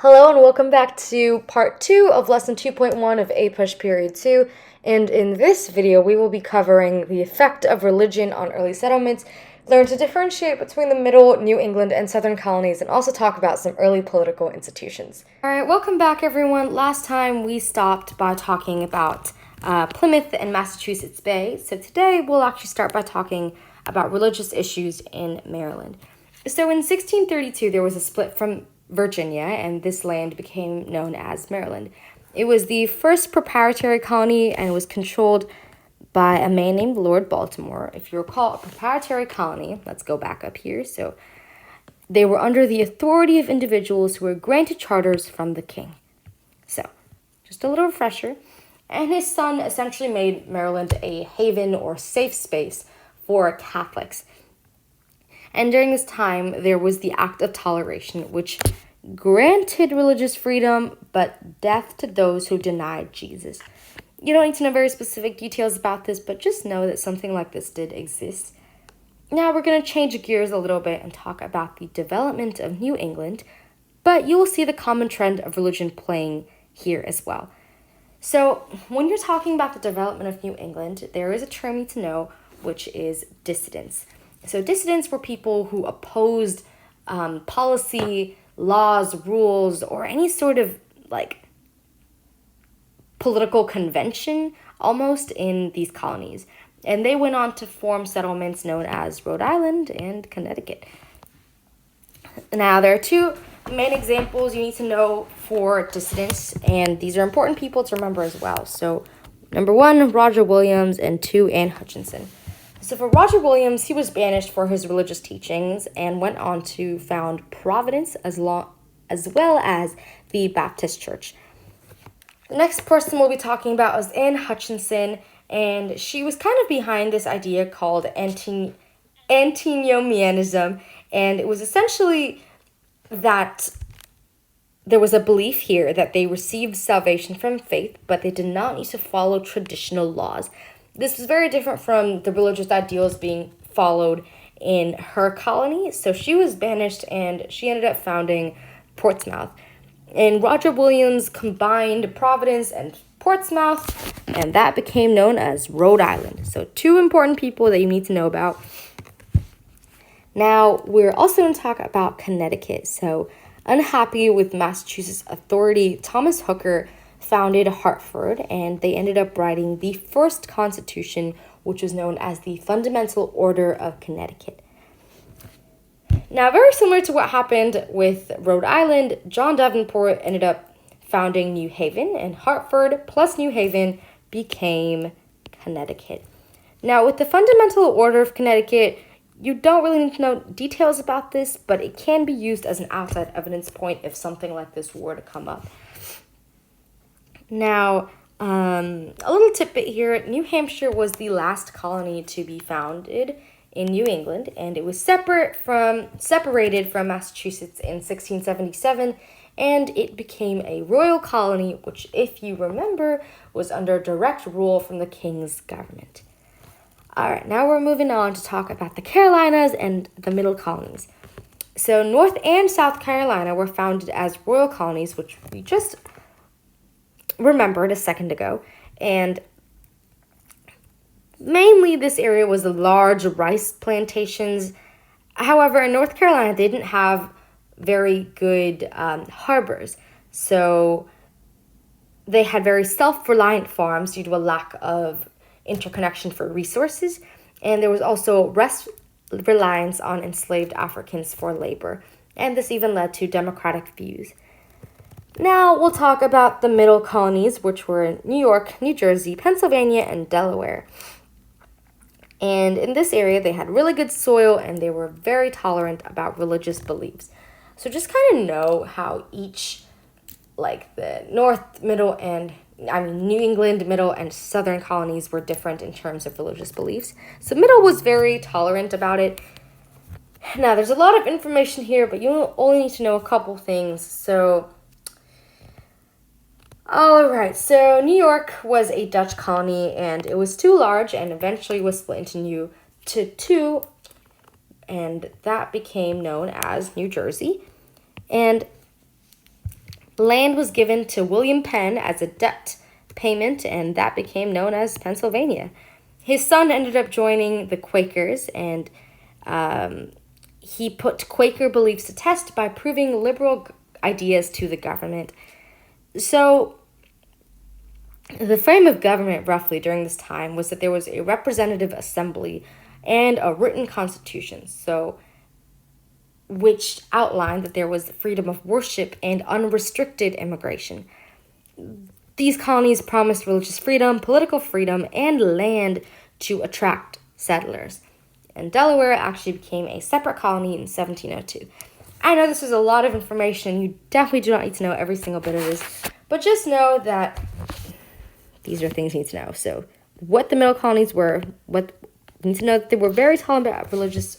Hello and welcome back to part 2 of lesson 2.1 of APUSH period 2. And in this video, we will be covering the effect of religion on early settlements, learn to differentiate between the Middle, New England, and Southern colonies, and also talk about some early political institutions. Alright, welcome back everyone. Last time we stopped by talking about Plymouth and Massachusetts Bay. So today we'll actually start by talking about religious issues in Maryland. So in 1632, there was a split from Virginia, and this land became known as Maryland. It was the first proprietary colony and was controlled by a man named Lord Baltimore. If you recall, a proprietary colony, let's go back up here. So they were under the authority of individuals who were granted charters from the king. So, just a little refresher. And his son essentially made Maryland a haven or safe space for Catholics. And during this time, there was the Act of Toleration, which granted religious freedom, but death to those who denied Jesus. You don't need to know very specific details about this, but just know that something like this did exist. Now we're going to change gears a little bit and talk about the development of New England, but you will see the common trend of religion playing here as well. So when you're talking about the development of New England, there is a term you need to know, which is dissidents. So dissidents were people who opposed policy, laws, rules, or any sort of political convention almost in these colonies. And they went on to form settlements known as Rhode Island and Connecticut. Now, there are two main examples you need to know for dissidents, and these are important people to remember as well. So, number one, Roger Williams, and two, Anne Hutchinson. So for Roger Williams, he was banished for his religious teachings and went on to found Providence as well as the Baptist Church. The next person we'll be talking about is Anne Hutchinson, and she was kind of behind this idea called antinomianism, and it was essentially that there was a belief here that they received salvation from faith, but they did not need to follow traditional laws. This was very different from the religious ideals being followed in her colony. So she was banished and she ended up founding Portsmouth. And Roger Williams combined Providence and Portsmouth, and that became known as Rhode Island. So two important people that you need to know about. Now, we're also going to talk about Connecticut. So unhappy with Massachusetts authority, Thomas Hooker founded Hartford, and they ended up writing the first constitution, which was known as the Fundamental Order of Connecticut. Now, very similar to what happened with Rhode Island, John Davenport ended up founding New Haven, and Hartford plus New Haven became Connecticut. Now, with the Fundamental Order of Connecticut, you don't really need to know details about this, but it can be used as an outside evidence point if something like this were to come up. Now, a little tidbit here, New Hampshire was the last colony to be founded in New England, and it was separated from Massachusetts in 1677, and it became a royal colony, which, if you remember, was under direct rule from the king's government. All right, now we're moving on to talk about the Carolinas and the Middle colonies. So North and South Carolina were founded as royal colonies, which we just remembered a second ago, and mainly this area was the large rice plantations. However, in North Carolina, they didn't have very good harbors, so they had very self-reliant farms due to a lack of interconnection for resources, and there was also reliance on enslaved Africans for labor, and this even led to democratic views. Now we'll talk about the middle colonies, which were New York, New Jersey, Pennsylvania, and Delaware. And in this area, they had really good soil, and they were very tolerant about religious beliefs. So just kind of know how each, the New England, middle, and southern colonies were different in terms of religious beliefs. So middle was very tolerant about it. Now, there's a lot of information here, but you only need to know a couple things. So all right, so New York was a Dutch colony, and it was too large and eventually was split into two, and that became known as New Jersey. And Land was given to William Penn as a debt payment, and that became known as Pennsylvania. His son ended up joining the Quakers, and he put Quaker beliefs to test by proving liberal ideas to the government. So, the frame of government roughly during this time was that there was a representative assembly and a written constitution, so which outlined that there was freedom of worship and unrestricted immigration. These colonies promised religious freedom, political freedom, and land to attract settlers. And Delaware actually became a separate colony in 1702. I know this is a lot of information. You definitely do not need to know every single bit of this, but just know that these are things you need to know. So, what the middle colonies were, what you need to know that they were very tolerant about religious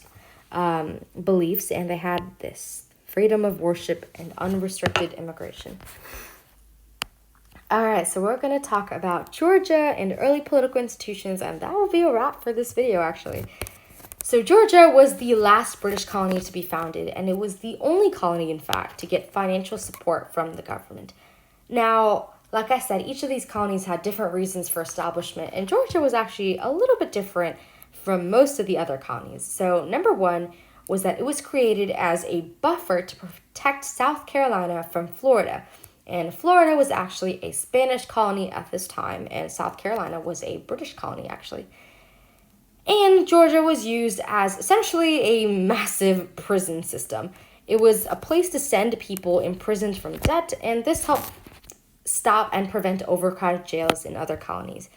beliefs, and they had this freedom of worship and unrestricted immigration. All right, so we're going to talk about Georgia and early political institutions, and that will be a wrap for this video, actually. So Georgia was the last British colony to be founded, and it was the only colony, in fact, to get financial support from the government. Now, like I said, each of these colonies had different reasons for establishment, and Georgia was actually a little bit different from most of the other colonies. So number one was that it was created as a buffer to protect South Carolina from Florida. And Florida was actually a Spanish colony at this time, and South Carolina was a British colony, actually. And Georgia was used as essentially a massive prison system. It was a place to send people imprisoned from debt, and this helped stop and prevent overcrowded jails in other colonies.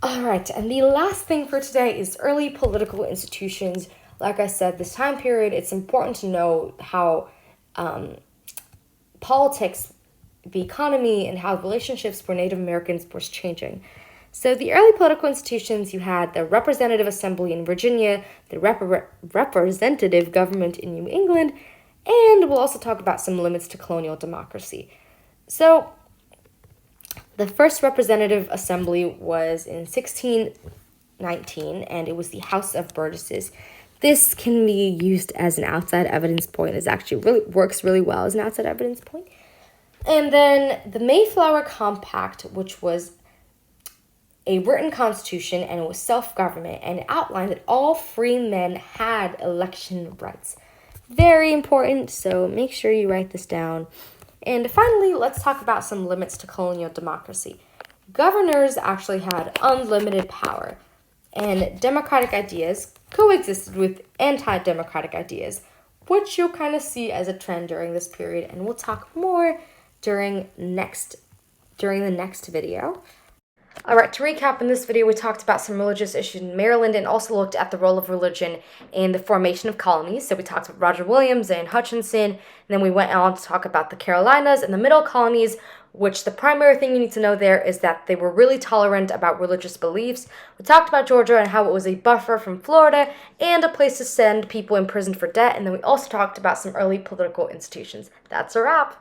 All right, and the last thing for today is early political institutions. Like I said, this time period, it's important to know how politics, the economy, and how relationships for Native Americans was changing. So the early political institutions, you had the Representative Assembly in Virginia, the representative government in New England, and we'll also talk about some limits to colonial democracy. So the first Representative Assembly was in 1619, and it was the House of Burgesses. This can be used as an outside evidence point. It actually really works really well as an outside evidence point. And then the Mayflower Compact, which was a written constitution, and it was self-government, and it outlined that all free men had election rights. Very important, so make sure you write this down. And finally, let's talk about some limits to colonial democracy. Governors actually had unlimited power, and democratic ideas coexisted with anti-democratic ideas, which you'll kind of see as a trend during this period, and we'll talk more during the next video. All right, to recap, in this video, we talked about some religious issues in Maryland and also looked at the role of religion in the formation of colonies. So we talked about Roger Williams and Hutchinson, and then we went on to talk about the Carolinas and the middle colonies, which the primary thing you need to know there is that they were really tolerant about religious beliefs. We talked about Georgia and how it was a buffer from Florida and a place to send people imprisoned for debt, and then we also talked about some early political institutions. That's a wrap.